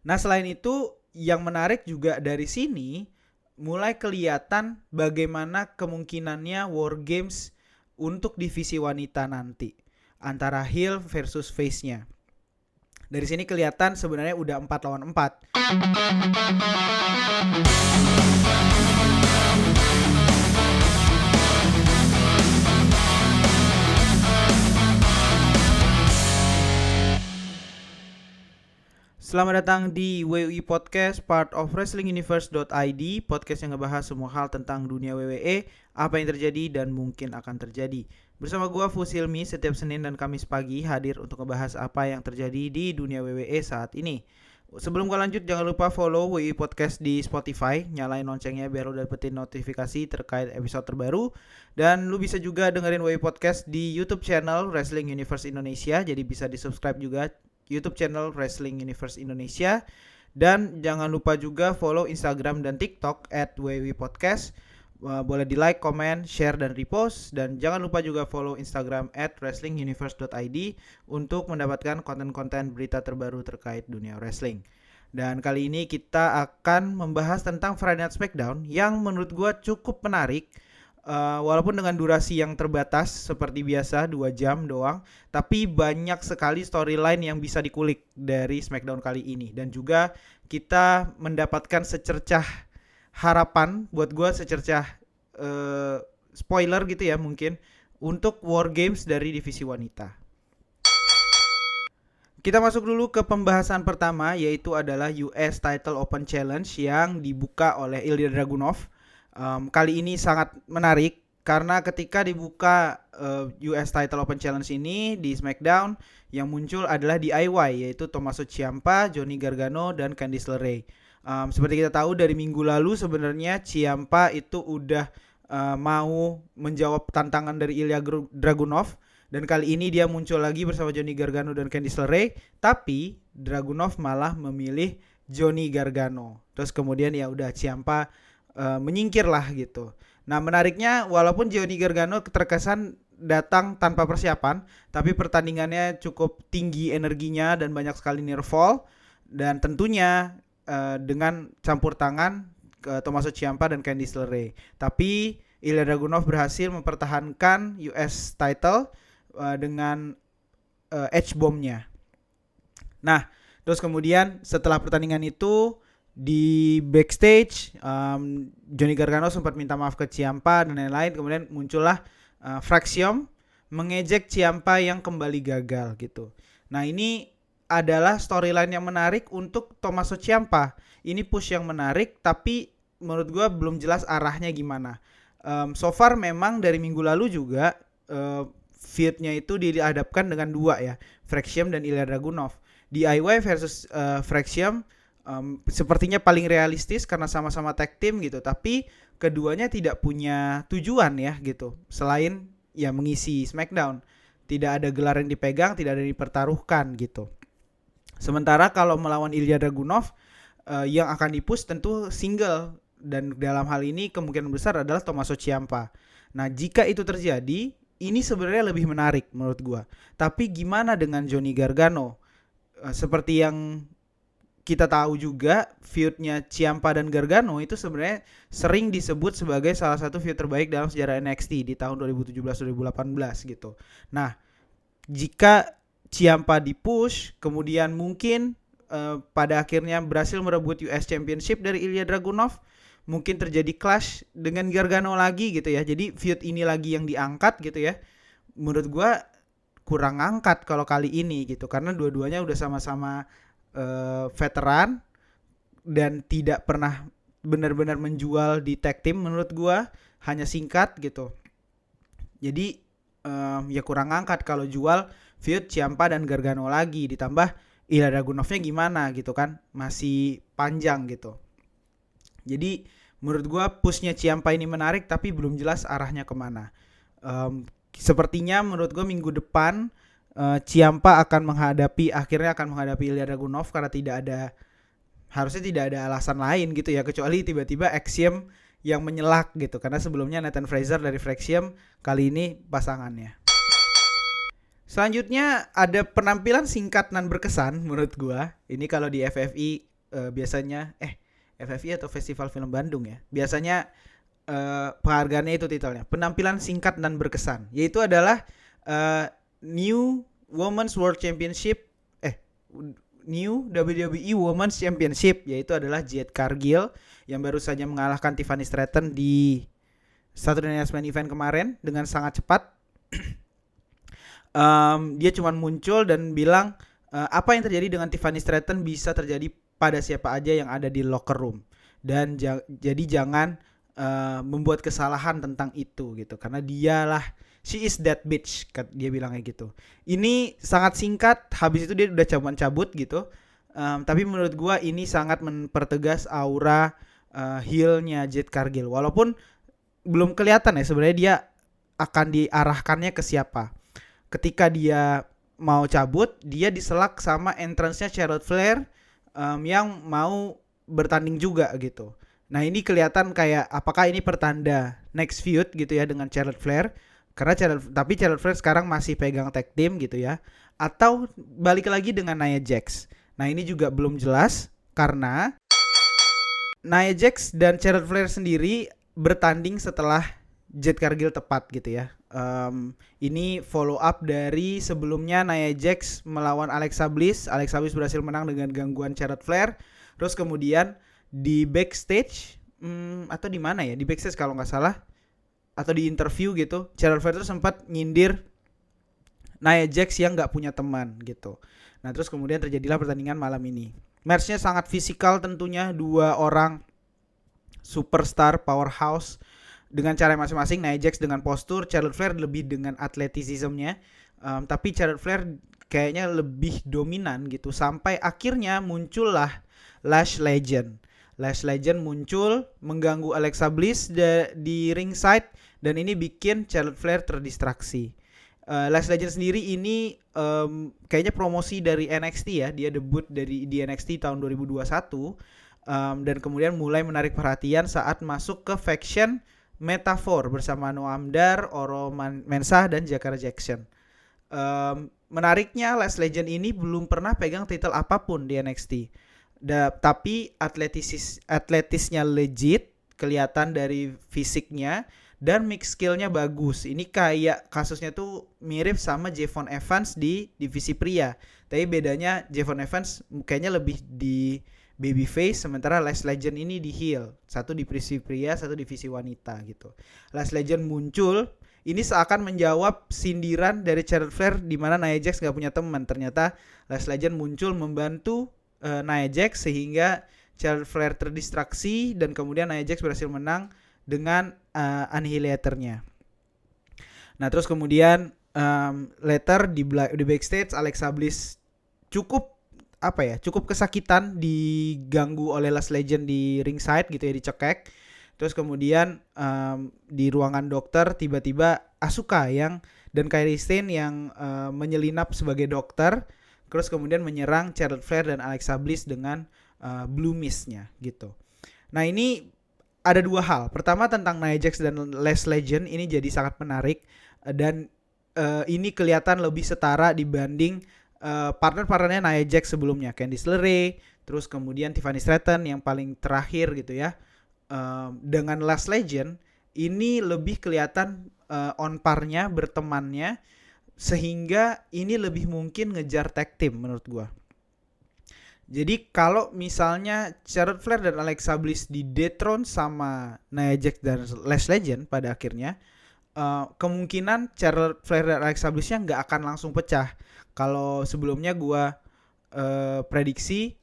Nah, selain itu yang menarik juga dari sini mulai kelihatan bagaimana kemungkinannya War Games untuk divisi wanita nanti antara heel versus face-nya. Dari sini kelihatan sebenarnya udah 4 lawan 4. Selamat datang di WWE Podcast, part of WrestlingUniverse.id, podcast yang ngebahas semua hal tentang dunia WWE, apa yang terjadi dan mungkin akan terjadi. Bersama gua Fusilmi, setiap Senin dan Kamis pagi hadir untuk ngebahas apa yang terjadi di dunia WWE saat ini. Sebelum gua lanjut, jangan lupa follow WWE Podcast di Spotify, nyalain loncengnya biar lu dapetin notifikasi terkait episode terbaru. Dan lu bisa juga dengerin WWE Podcast di YouTube channel Wrestling Universe Indonesia, jadi bisa di-subscribe juga YouTube channel Wrestling Universe Indonesia. Dan jangan lupa juga follow Instagram dan TikTok @wwpodcast. Boleh di like, comment, share, dan repost. Dan jangan lupa juga follow Instagram @wrestlinguniverse.id untuk mendapatkan konten-konten berita terbaru terkait dunia wrestling. Dan kali ini kita akan membahas tentang Friday Night SmackDown yang menurut gue cukup menarik. Walaupun dengan durasi yang terbatas seperti biasa 2 jam doang, tapi banyak sekali storyline yang bisa dikulik dari SmackDown kali ini. Dan juga kita mendapatkan secercah harapan buat gue, secercah spoiler gitu ya mungkin, untuk War Games dari divisi wanita. Kita masuk dulu ke pembahasan pertama, yaitu adalah US Title Open Challenge yang dibuka oleh Ilya Dragunov. Kali ini sangat menarik karena ketika dibuka US Title Open Challenge ini di SmackDown, yang muncul adalah DIY, yaitu Tommaso Ciampa, Johnny Gargano, dan Candice LeRae. Seperti kita tahu dari minggu lalu sebenarnya Ciampa itu udah mau menjawab tantangan dari Ilya Dragunov, dan kali ini dia muncul lagi bersama Johnny Gargano dan Candice LeRae, tapi Dragunov malah memilih Johnny Gargano. Terus kemudian ya udah Ciampa menyingkir lah gitu. Nah, menariknya walaupun Johnny Gargano terkesan datang tanpa persiapan, tapi pertandingannya cukup tinggi energinya dan banyak sekali near fall, dan tentunya dengan campur tangan Tommaso Ciampa dan Candice LeRae. Tapi Ilya Dragunov berhasil mempertahankan US title dengan H-bomb-nya. Nah, terus kemudian setelah pertandingan itu di backstage, Johnny Gargano sempat minta maaf ke Ciampa dan lain-lain. Kemudian muncullah Fraxium mengejek Ciampa yang kembali gagal gitu. Nah, ini adalah storyline yang menarik untuk Tommaso Ciampa. Ini push yang menarik, tapi menurut gue belum jelas arahnya gimana. So far memang dari minggu lalu juga feud-nya itu dihadapkan dengan dua ya, Fraxium dan Ilya Dragunov. DIY versus Fraxium sepertinya paling realistis karena sama-sama tag team gitu, tapi keduanya tidak punya tujuan ya gitu, selain ya mengisi SmackDown. Tidak ada gelar yang dipegang, tidak ada yang dipertaruhkan gitu. Sementara kalau melawan Ilya Dragunov, yang akan dipush tentu single, dan dalam hal ini kemungkinan besar adalah Tommaso Ciampa. Nah, jika itu terjadi, ini sebenarnya lebih menarik menurut gua. Tapi gimana dengan Johnny Gargano? Seperti yang kita tahu juga, feud-nya Ciampa dan Gargano itu sebenarnya sering disebut sebagai salah satu feud terbaik dalam sejarah NXT di tahun 2017-2018 gitu. Nah, jika Ciampa dipush, kemudian mungkin pada akhirnya berhasil merebut US Championship dari Ilya Dragunov, mungkin terjadi clash dengan Gargano lagi gitu ya. Jadi feud ini lagi yang diangkat gitu ya. Menurut gue kurang angkat kalau kali ini gitu, karena dua-duanya udah sama-sama veteran dan tidak pernah benar-benar menjual di tag team. Menurut gue hanya singkat gitu. Jadi ya kurang angkat kalau jual feud Ciampa dan Gargano lagi, ditambah Ilya Dragunovnya gimana gitu kan, masih panjang gitu. Jadi menurut gue pushnya Ciampa ini menarik, tapi belum jelas arahnya kemana. Sepertinya menurut gue minggu depan Ciampa akan menghadapi Ilya Dragunov, karena harusnya tidak ada alasan lain gitu ya, kecuali tiba-tiba Axiom yang menyelak gitu, karena sebelumnya Nathan Fraser dari Fraxium, kali ini pasangannya. Selanjutnya ada penampilan singkat dan berkesan menurut gua. Ini kalau di FFI biasanya FFI atau Festival Film Bandung ya. Biasanya penghargaannya itu titelnya penampilan singkat dan berkesan, yaitu adalah New Women's World Championship New WWE Women's Championship, yaitu adalah Jade Cargill yang baru saja mengalahkan Tiffany Stratton di Saturday Night Main Event kemarin dengan sangat cepat. Dia cuma muncul dan bilang apa yang terjadi dengan Tiffany Stratton bisa terjadi pada siapa aja yang ada di locker room, dan jadi jangan membuat kesalahan tentang itu gitu, karena dialah she is that bitch, dia bilang kayak gitu. Ini sangat singkat, habis itu dia udah cabut gitu. Tapi menurut gua ini sangat mempertegas aura heel-nya Jade Cargill, walaupun belum kelihatan ya sebenarnya dia akan diarahkannya ke siapa. Ketika dia mau cabut, dia diselak sama entrance-nya Charlotte Flair yang mau bertanding juga gitu. Nah ini kelihatan kayak apakah ini pertanda next feud gitu ya dengan Charlotte Flair, karena Charlotte Flair sekarang masih pegang tag team gitu ya, atau balik lagi dengan Nia Jax. Nah ini juga belum jelas karena Nia Jax dan Charlotte Flair sendiri bertanding setelah Jade Cargill tepat gitu ya. Ini follow up dari sebelumnya Nia Jax melawan Alexa Bliss. Alexa Bliss berhasil menang dengan gangguan Charlotte Flair. Terus kemudian di backstage atau di mana ya? Di backstage kalau nggak salah, atau di interview gitu, Charlotte Flair tuh sempat nyindir Nia Jax yang nggak punya teman gitu. Nah terus kemudian terjadilah pertandingan malam ini. Matchnya sangat fisikal tentunya, dua orang superstar powerhouse dengan cara masing-masing. Nia Jax dengan postur, Charlotte Flair lebih dengan atletisismnya. Tapi Charlotte Flair kayaknya lebih dominan gitu, sampai akhirnya muncullah Lash Legend. Lash Legend muncul mengganggu Alexa Bliss di ringside, dan ini bikin Charlotte Flair terdistraksi. Lash Legend sendiri ini kayaknya promosi dari NXT ya, dia debut di NXT tahun 2021, dan kemudian mulai menarik perhatian saat masuk ke faction Metaphor bersama Noam Dar, Oro Mensah, dan Jakara Jackson. Menariknya Lash Legend ini belum pernah pegang titel apapun di NXT. Tapi atletisnya legit, kelihatan dari fisiknya, dan mix skillnya bagus. Ini kayak kasusnya tuh mirip sama Javon Evans di divisi pria, tapi bedanya Javon Evans kayaknya lebih di babyface, sementara Lash Legend ini di heel. Satu di divisi pria, satu divisi wanita gitu. Lash Legend muncul, ini seakan menjawab sindiran dari Charlotte Flair di mana Nia Jax gak punya teman. Ternyata Lash Legend muncul membantu Nia Jax sehingga Charlotte Flair terdistraksi, dan kemudian Nia Jax berhasil menang dengan Annihilator-nya. Nah terus kemudian later di backstage Alexa Bliss cukup kesakitan diganggu oleh Lash Legend di ringside gitu ya, dicekek. Terus kemudian di ruangan dokter tiba-tiba Asuka dan Kairi Sane yang menyelinap sebagai dokter, terus kemudian menyerang Charlotte Flair dan Alexa Bliss dengan Blue Mist-nya gitu. Nah ini ada dua hal. Pertama tentang Nia Jax dan Lash Legend ini jadi sangat menarik, dan ini kelihatan lebih setara dibanding partner-partnernya Nia Jax sebelumnya, Candice LeRae, terus kemudian Tiffany Stratton yang paling terakhir gitu ya. Dengan Lash Legend ini lebih kelihatan on par-nya, bertemannya, sehingga ini lebih mungkin ngejar tag team menurut gua. Jadi kalau misalnya Charlotte Flair dan Alexa Bliss di dethrone sama Nia Jax dan Lash Legend pada akhirnya, kemungkinan Charlotte Flair dan Alexa Bliss-nya nggak akan langsung pecah. Kalau sebelumnya gua prediksi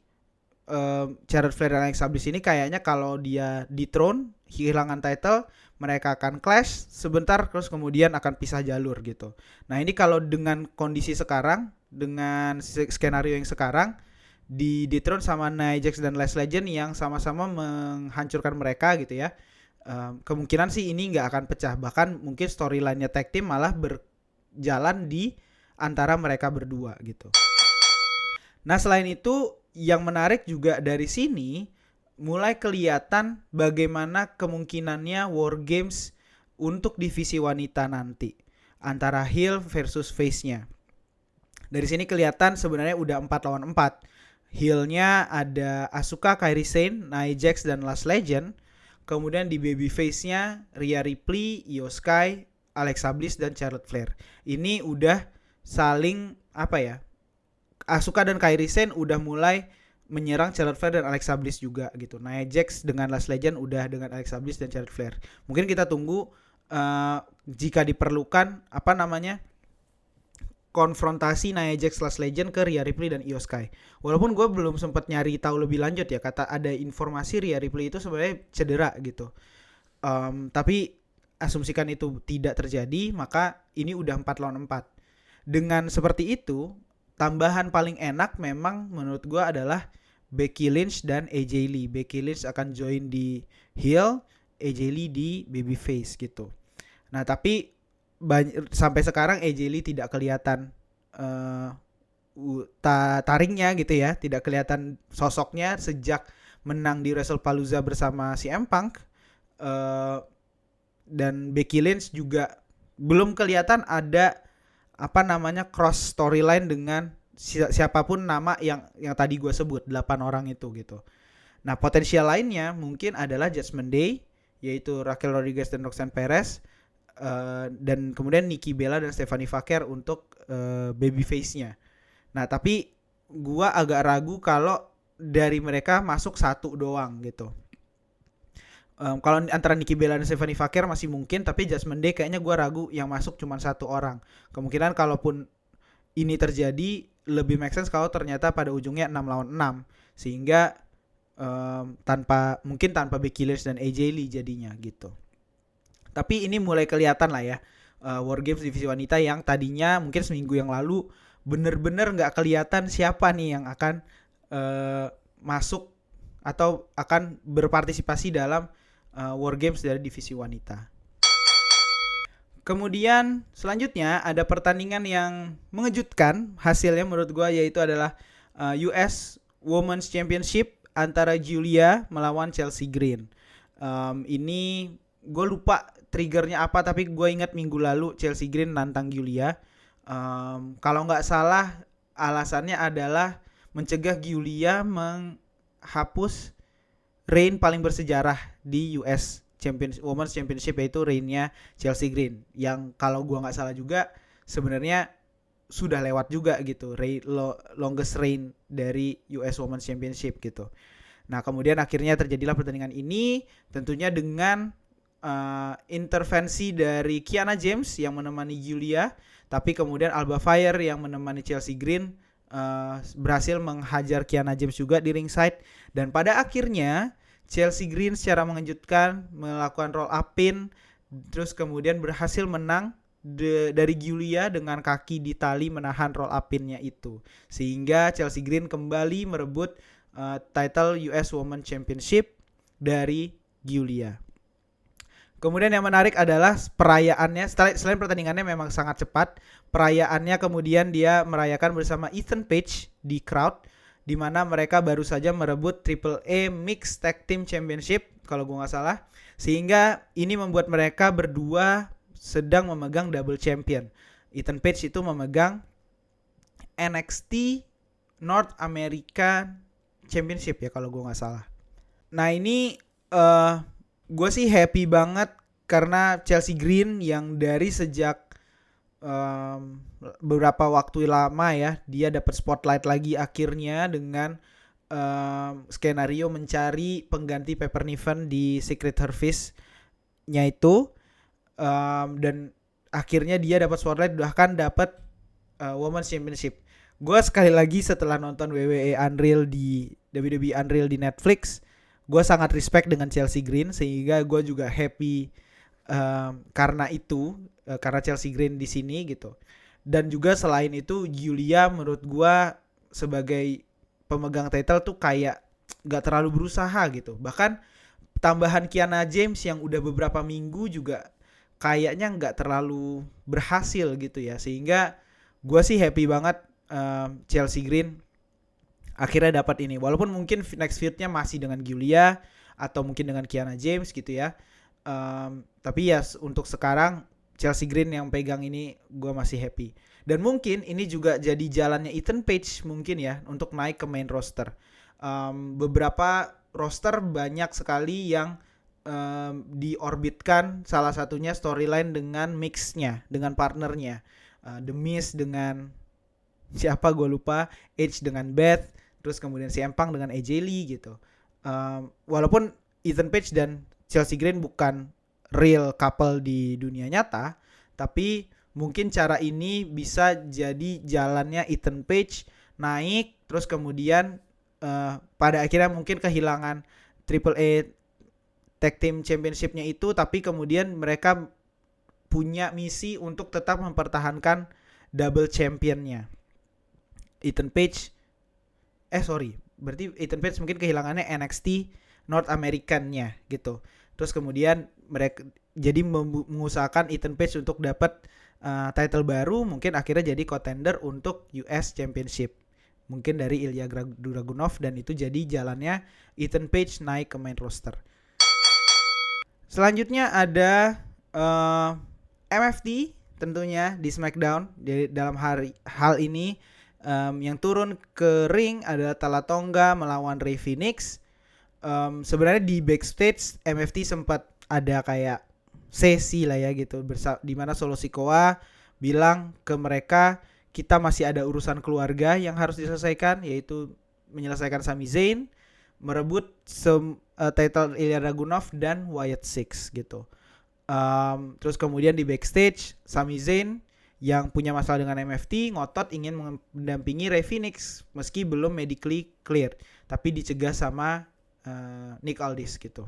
Charlotte Flair dan Alexa Bliss ini kayaknya kalau dia dethrone, kehilangan title, mereka akan clash sebentar terus kemudian akan pisah jalur gitu. Nah ini kalau dengan kondisi sekarang, dengan skenario yang sekarang, di dethrone sama Nia Jax dan Lash Legend yang sama-sama menghancurkan mereka gitu ya, kemungkinan sih ini nggak akan pecah. Bahkan mungkin storyline-nya tag team malah berjalan di antara mereka berdua gitu. Nah selain itu yang menarik juga dari sini mulai kelihatan bagaimana kemungkinannya War Games untuk divisi wanita nanti antara heel versus face-nya. Dari sini kelihatan sebenarnya udah 4 lawan 4. Heel-nya ada Asuka, Kairi Sane, Nia Jax, dan Last Legend. Kemudian di babyface-nya Rhea Ripley, Io Sky, Alexa Bliss, dan Charlotte Flair. Ini udah saling apa ya? Asuka dan Kairi Sane udah mulai menyerang Charlotte Flair dan Alexa Bliss juga gitu. Nia Jax dengan Last Legend udah dengan Alexa Bliss dan Charlotte Flair. Mungkin kita tunggu jika diperlukan apa namanya konfrontasi Nia Jax Last Legend ke Rhea Ripley dan Io Sky. Walaupun gue belum sempat nyari tahu lebih lanjut ya, kata ada informasi Rhea Ripley itu sebenarnya cedera gitu. Tapi asumsikan itu tidak terjadi, maka ini udah 4 lawan 4. Dengan seperti itu, tambahan paling enak memang menurut gue adalah Becky Lynch dan AJ Lee. Becky Lynch akan join di heel, AJ Lee di babyface gitu. Nah tapi sampai sekarang AJ Lee tidak kelihatan taringnya gitu ya, tidak kelihatan sosoknya sejak menang di WrestlePalooza bersama CM Punk. Dan Becky Lynch juga belum kelihatan ada apa namanya cross storyline dengan siapapun nama yang tadi gue sebut 8 orang itu gitu. Nah potensial lainnya mungkin adalah Judgment Day, yaitu Raquel Rodriguez dan Roxanne Perez. Dan kemudian Nikki Bella dan Stephanie Vaquer untuk babyface-nya. Nah tapi gua agak ragu kalau dari mereka masuk satu doang gitu. Kalau antara Nikki Bella dan Stephanie Vaquer masih mungkin, tapi Judgment Day kayaknya gua ragu yang masuk cuma satu orang. Kemungkinan kalaupun ini terjadi lebih make sense kalau ternyata pada ujungnya 6 lawan 6, sehingga tanpa Becky Lynch dan AJ Lee jadinya gitu. Tapi ini mulai kelihatan lah ya, War Games divisi wanita yang tadinya mungkin seminggu yang lalu bener-bener gak kelihatan siapa nih yang akan masuk atau akan berpartisipasi dalam War Games dari divisi wanita. Kemudian selanjutnya ada pertandingan yang mengejutkan hasilnya menurut gue, yaitu adalah US Women's Championship antara Giulia melawan Chelsea Green. Ini gue lupa triggernya apa, tapi gue ingat minggu lalu Chelsea Green nantang Giulia. Kalau nggak salah alasannya adalah mencegah Giulia menghapus reign paling bersejarah di US Women's Championship, yaitu reignnya Chelsea Green, yang kalau gue nggak salah juga sebenarnya sudah lewat juga gitu, longest reign dari US Women's Championship gitu. Nah kemudian akhirnya terjadilah pertandingan ini, tentunya dengan intervensi dari Kiana James yang menemani Giulia, tapi kemudian Alba Fire yang menemani Chelsea Green berhasil menghajar Kiana James juga di ringside, dan pada akhirnya Chelsea Green secara mengejutkan melakukan roll up pin, terus kemudian berhasil menang dari Giulia dengan kaki di tali menahan roll up pinnya itu, sehingga Chelsea Green kembali merebut title US Women's Championship dari Giulia. Kemudian yang menarik adalah perayaannya. Selain pertandingannya memang sangat cepat, perayaannya kemudian dia merayakan bersama Ethan Page di crowd, di mana mereka baru saja merebut AAA Mixed Tag Team Championship kalau gue nggak salah, sehingga ini membuat mereka berdua sedang memegang double champion. Ethan Page itu memegang NXT North America Championship ya kalau gue nggak salah. Nah ini gue sih happy banget karena Chelsea Green yang dari sejak beberapa waktu lama ya, dia dapat spotlight lagi akhirnya dengan skenario mencari pengganti Piper Niven di Secret Service-nya itu, dan akhirnya dia dapat spotlight, bahkan dapat Women's Championship. Gue sekali lagi setelah nonton WWE Unreal di WWE Unreal di Netflix, gue sangat respect dengan Chelsea Green, sehingga gue juga happy karena itu, karena Chelsea Green di sini gitu. Dan juga selain itu Giulia menurut gue sebagai pemegang title tuh kayak gak terlalu berusaha gitu. Bahkan tambahan Kiana James yang udah beberapa minggu juga kayaknya gak terlalu berhasil gitu ya. Sehingga gue sih happy banget Chelsea Green akhirnya dapat ini. Walaupun mungkin next feud-nya masih dengan Giulia atau mungkin dengan Kiana James gitu ya. Tapi ya untuk sekarang Chelsea Green yang pegang ini gue masih happy. Dan mungkin ini juga jadi jalannya Ethan Page mungkin ya untuk naik ke main roster. Beberapa roster banyak sekali yang diorbitkan salah satunya storyline dengan mixnya, dengan partnernya. The Miz dengan siapa gue lupa, Edge dengan Beth, terus kemudian CM Punk dengan AJ Lee gitu. Walaupun Ethan Page dan Chelsea Green bukan real couple di dunia nyata, tapi mungkin cara ini bisa jadi jalannya Ethan Page naik, terus kemudian pada akhirnya mungkin kehilangan AAA Tag Team Championship-nya itu, tapi kemudian mereka punya misi untuk tetap mempertahankan double champion-nya. Berarti Ethan Page mungkin kehilangannya NXT North American-nya gitu. Terus kemudian mereka jadi mengusahakan Ethan Page untuk dapat title baru, mungkin akhirnya jadi contender untuk US Championship. Mungkin dari Ilya Dragunov, dan itu jadi jalannya Ethan Page naik ke main roster. Selanjutnya ada MFT tentunya di SmackDown. Dalam hal ini yang turun ke ring adalah Tala Tonga melawan Rey Fenix. Sebenarnya di backstage MFT sempat ada kayak sesi lah ya gitu, di mana Solo Sikoa bilang ke mereka, kita masih ada urusan keluarga yang harus diselesaikan, yaitu menyelesaikan Sami Zayn, merebut title Ilya Dragunov dan Wyatt Six gitu. Terus kemudian di backstage Sami Zayn yang punya masalah dengan MFT ngotot ingin mendampingi Rey Fenix meski belum medically clear, tapi dicegah sama Nick Aldis gitu.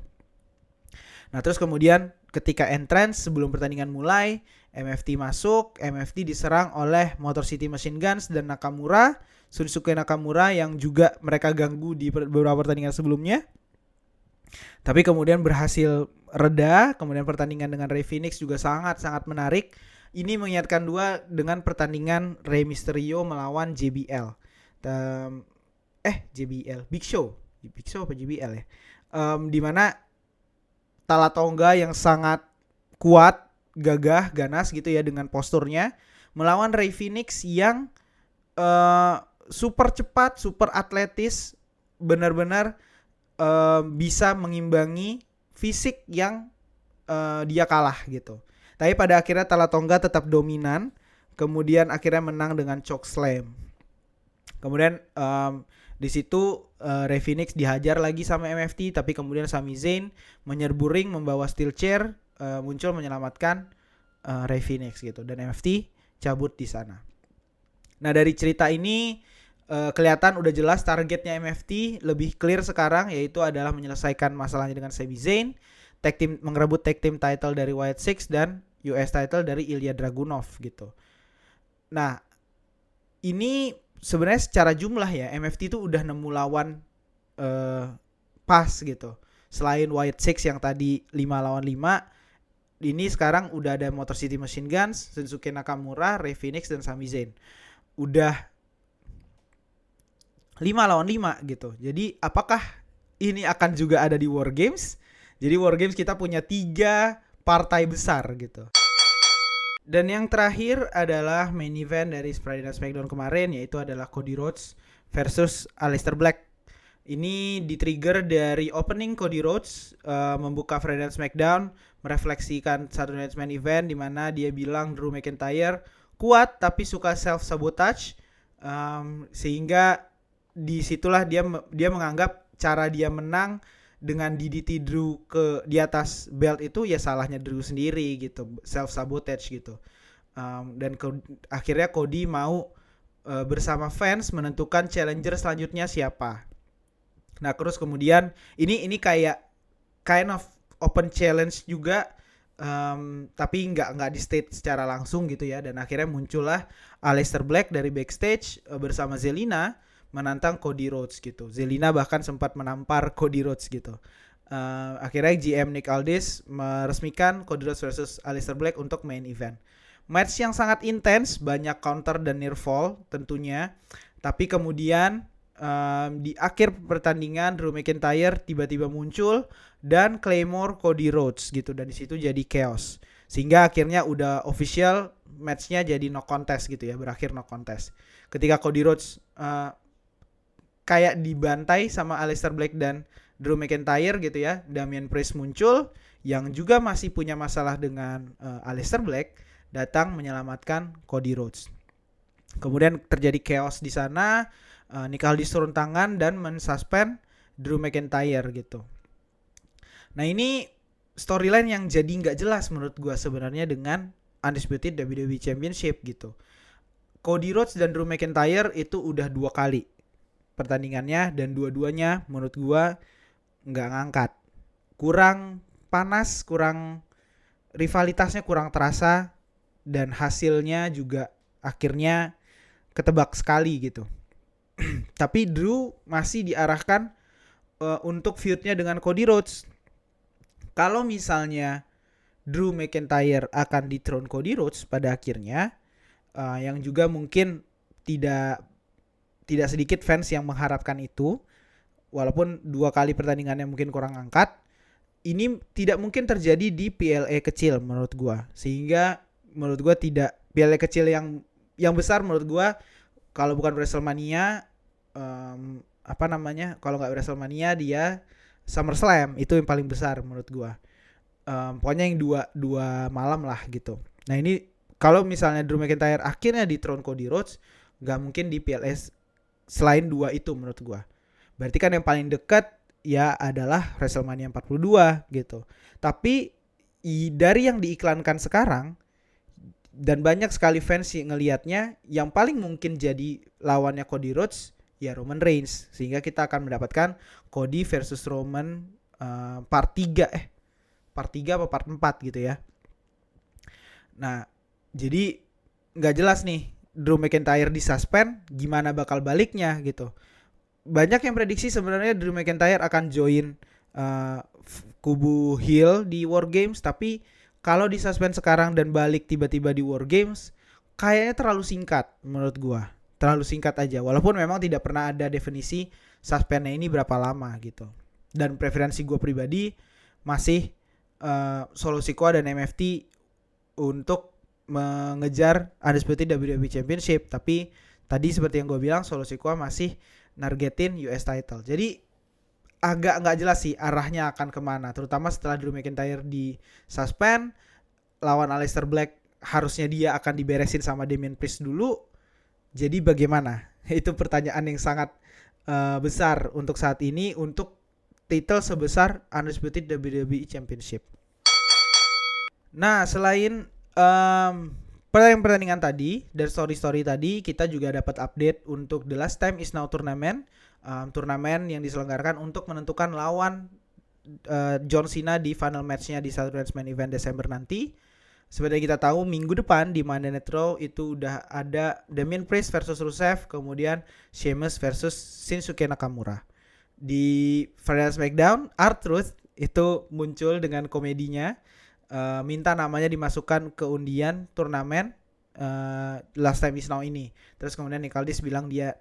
Nah terus kemudian ketika entrance sebelum pertandingan mulai, MFT masuk, MFT diserang oleh Motor City Machine Guns dan Nakamura, Shinsuke Nakamura yang juga mereka ganggu di beberapa pertandingan sebelumnya. Tapi kemudian berhasil reda. Kemudian pertandingan dengan Rey Fenix juga sangat-sangat menarik. Ini mengingatkan dua dengan pertandingan Rey Mysterio melawan JBL. Big Show apa JBL ya? Dimana Tala Tonga yang sangat kuat, gagah, ganas gitu ya dengan posturnya, melawan Rey Fenix yang super cepat, super atletis, benar-benar bisa mengimbangi fisik yang dia kalah gitu. Tapi pada akhirnya Tala Tonga tetap dominan, kemudian akhirnya menang dengan chokeslam. Kemudian di situ Rey Fenix dihajar lagi sama MFT, tapi kemudian Sami Zayn menyerbu ring membawa steel chair, muncul menyelamatkan Rey Fenix gitu, dan MFT cabut di sana. Nah dari cerita ini kelihatan udah jelas targetnya MFT lebih clear sekarang, yaitu adalah menyelesaikan masalahnya dengan Sami Zayn, mengerebut tag team title dari Wyatt Six dan US title dari Ilya Dragunov gitu. Nah ini sebenarnya secara jumlah ya MFT itu udah nemu lawan pas gitu. Selain Wyatt Six yang tadi 5 lawan 5, ini sekarang udah ada Motor City Machine Guns, Shinsuke Nakamura, Rey Fenix dan Sami Zayn. Udah 5 lawan 5 gitu. Jadi apakah ini akan juga ada di War Games? Jadi War Games kita punya 3 partai besar gitu. Dan yang terakhir adalah main event dari Friday Night SmackDown kemarin, yaitu adalah Cody Rhodes versus Aleister Black. Ini di-trigger dari opening Cody Rhodes membuka Friday Night SmackDown, merefleksikan Saturday Night Main Event di mana dia bilang Drew McIntyre kuat tapi suka self-sabotage, sehingga disitulah dia menganggap cara dia menang dengan DDT Drew di atas belt itu ya salahnya Drew sendiri gitu, self sabotage gitu. Dan akhirnya Cody mau bersama fans menentukan challenger selanjutnya siapa. Nah terus kemudian ini kayak kind of open challenge juga, tapi nggak di state secara langsung gitu ya. Dan akhirnya muncullah Aleister Black dari backstage bersama Zelina menantang Cody Rhodes gitu. Zelina bahkan sempat menampar Cody Rhodes gitu. Akhirnya GM Nick Aldis meresmikan Cody Rhodes versus Aleister Black untuk main event. Match yang sangat intens, banyak counter dan near fall tentunya. Tapi kemudian di akhir pertandingan Drew McIntyre tiba-tiba muncul dan Claymore Cody Rhodes gitu, dan di situ jadi chaos. Sehingga akhirnya udah official matchnya jadi no contest gitu ya, berakhir no contest. Ketika Cody Rhodes kayak dibantai sama Aleister Black dan Drew McIntyre gitu ya, Damian Priest muncul yang juga masih punya masalah dengan Aleister Black, datang menyelamatkan Cody Rhodes. Kemudian terjadi chaos di sana, Nick Aldis turun tangan dan mensuspend Drew McIntyre gitu. Nah ini storyline yang jadi nggak jelas menurut gue sebenarnya dengan Undisputed WWE Championship gitu. Cody Rhodes dan Drew McIntyre itu udah 2 kali pertandingannya dan dua-duanya menurut gue nggak ngangkat. Kurang panas, kurang rivalitasnya kurang terasa dan hasilnya juga akhirnya ketebak sekali gitu. Tapi Drew masih diarahkan untuk feud-nya dengan Cody Rhodes. Kalau misalnya Drew McIntyre akan dethrone Cody Rhodes pada akhirnya, yang juga mungkin tidak sedikit fans yang mengharapkan itu, walaupun 2 kali pertandingannya mungkin kurang angkat, ini tidak mungkin terjadi di PLE kecil menurut gua. Sehingga menurut gua tidak, PLE kecil yang besar menurut gua kalau bukan WrestleMania, kalau nggak WrestleMania dia SummerSlam itu yang paling besar menurut gua. Pokoknya yang dua malam lah gitu. Nah ini kalau misalnya Drew McIntyre akhirnya dethrone Cody Rhodes, nggak mungkin di PLS selain 2 itu menurut gua. Berarti kan yang paling dekat ya adalah WrestleMania 42 gitu. Tapi dari yang diiklankan sekarang dan banyak sekali fans yang ngelihatnya, yang paling mungkin jadi lawannya Cody Rhodes ya Roman Reigns. Sehingga kita akan mendapatkan Cody versus Roman part 3 part 3 apa part 4 gitu ya. Nah, jadi nggak jelas nih Drew McIntyre disuspend, gimana bakal baliknya gitu. Banyak yang prediksi sebenarnya Drew McIntyre akan join kubu heel di War Games, tapi kalau disuspend sekarang dan balik tiba-tiba di War Games, kayaknya terlalu singkat menurut gua. Terlalu singkat aja, walaupun memang tidak pernah ada definisi suspendnya ini berapa lama gitu. Dan preferensi gua pribadi masih Solo Sikoa dan MFT untuk mengejar Undisputed WWE Championship. Tapi tadi seperti yang gue bilang, Solo Sikoa masih nargetin US title. Jadi agak nggak jelas sih arahnya akan kemana. Terutama setelah Drew McIntyre di suspend, lawan Aleister Black harusnya dia akan diberesin sama Damian Priest dulu. Jadi bagaimana? Itu pertanyaan yang sangat besar untuk saat ini untuk title sebesar Undisputed WWE Championship. Nah, selain pertandingan tadi dan story tadi, kita juga dapat update untuk The Last Time Is Now Tournament, turnamen yang diselenggarakan untuk menentukan lawan John Cena di final matchnya di Saturday Night Main Event Desember nanti. Seperti kita tahu, minggu depan di Monday Night Raw itu udah ada Damian Priest versus Rusev, kemudian Sheamus versus Shinsuke Nakamura. Di Friday Night SmackDown, R-Truth itu muncul dengan komedinya, minta namanya dimasukkan ke undian turnamen Last Time Is Now ini. Terus kemudian Nick Aldis bilang dia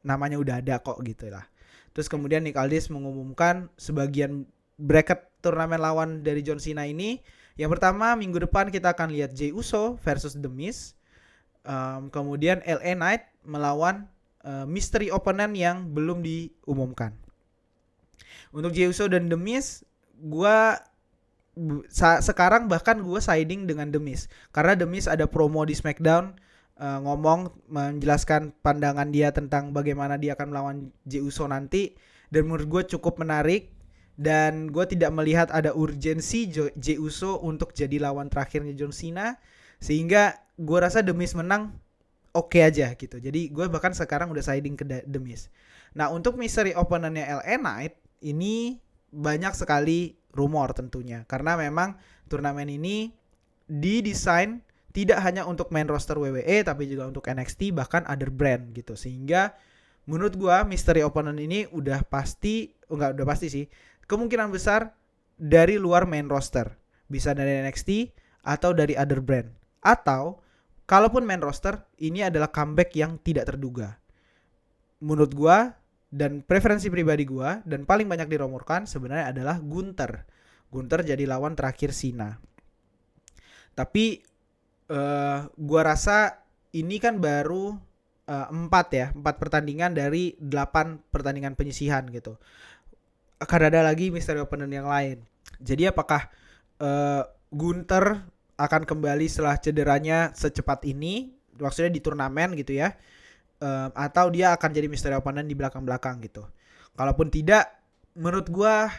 namanya udah ada kok gitu lah. Terus kemudian Nick Aldis mengumumkan sebagian bracket turnamen lawan dari John Cena ini. Yang pertama, minggu depan kita akan lihat Jey Uso versus The Miz. Kemudian LA Knight melawan mystery opponent yang belum diumumkan. Untuk Jey Uso dan The Miz, sekarang bahkan gue siding dengan The Miz. Karena The Miz ada promo di SmackDown, ngomong menjelaskan pandangan dia tentang bagaimana dia akan melawan Jey Uso nanti. Dan menurut gue cukup menarik. Dan gue tidak melihat ada urgensi Jey Uso untuk jadi lawan terakhirnya John Cena. Sehingga gue rasa The Miz menang oke aja gitu. Jadi gue bahkan sekarang udah siding ke The Miz. Nah, untuk mystery opponentnya LA Knight ini banyak sekali rumor tentunya. Karena memang turnamen ini didesain tidak hanya untuk main roster WWE tapi juga untuk NXT, bahkan other brand gitu. Sehingga menurut gua mystery opponent ini udah pasti sih, kemungkinan besar dari luar main roster. Bisa dari NXT atau dari other brand. Atau kalaupun main roster, ini adalah comeback yang tidak terduga. Menurut gua dan preferensi pribadi gua dan paling banyak dirumorkan sebenarnya adalah Gunther. Gunther jadi lawan terakhir Cena. Tapi gua rasa ini kan baru 4 pertandingan dari 8 pertandingan penyisihan gitu. Akan ada lagi mystery opponent yang lain. Jadi apakah Gunther akan kembali setelah cederanya secepat ini, maksudnya di turnamen gitu ya, atau dia akan jadi mystery opponent di belakang-belakang gitu. Kalaupun tidak, menurut gua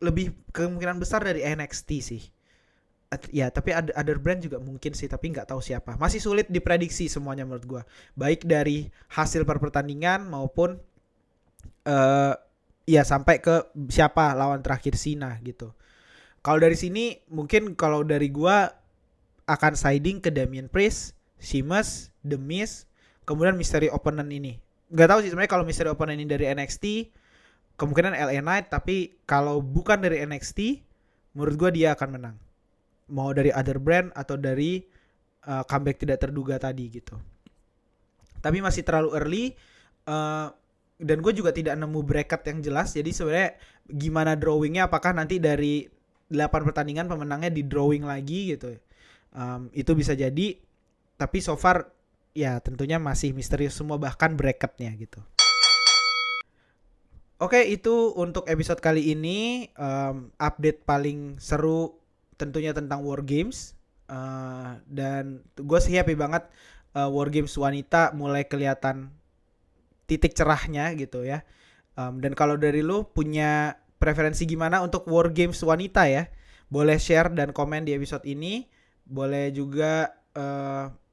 lebih kemungkinan besar dari NXT sih. Ya, tapi ada other brand juga mungkin sih, tapi nggak tahu siapa. Masih sulit diprediksi semuanya menurut gua. Baik dari hasil per pertandingan maupun ya sampai ke siapa lawan terakhir Cena gitu. Kalau dari sini mungkin kalau dari gua akan siding ke Damian Priest, Sheamus, The Miz, kemudian mystery opponent ini. Nggak tahu sih sebenarnya kalau mystery opponent ini dari NXT, kemungkinan LA Knight, tapi kalau bukan dari NXT, menurut gua dia akan menang. Mau dari other brand atau dari comeback tidak terduga tadi gitu. Tapi masih terlalu early, dan gue juga tidak nemu bracket yang jelas. Jadi sebenarnya gimana drawingnya, apakah nanti dari 8 pertandingan pemenangnya di drawing lagi gitu. Itu bisa jadi. Tapi so far ya tentunya masih misterius semua, bahkan bracketnya gitu. Oke, itu untuk episode kali ini. Update paling seru tentunya tentang War Games, dan gue sih happy banget War Games wanita mulai kelihatan titik cerahnya gitu ya. Dan kalau dari lu punya preferensi gimana untuk War Games wanita ya, boleh share dan komen di episode ini. Boleh juga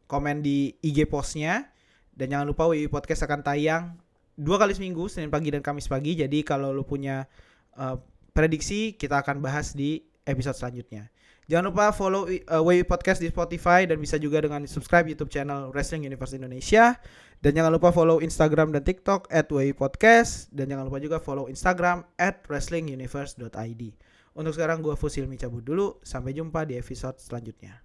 komen di IG postnya. Dan jangan lupa WI Podcast akan tayang 2 kali seminggu, Senin pagi dan Kamis pagi. Jadi kalau lu punya prediksi, kita akan bahas di episode selanjutnya. Jangan lupa follow WI Podcast di Spotify, dan bisa juga dengan subscribe YouTube channel Wrestling Universe Indonesia. Dan jangan lupa follow Instagram dan TikTok @WI Podcast. Dan jangan lupa juga follow Instagram @wrestlinguniverse.id. Untuk sekarang gue Fusilmi cabut dulu. Sampai jumpa di episode selanjutnya.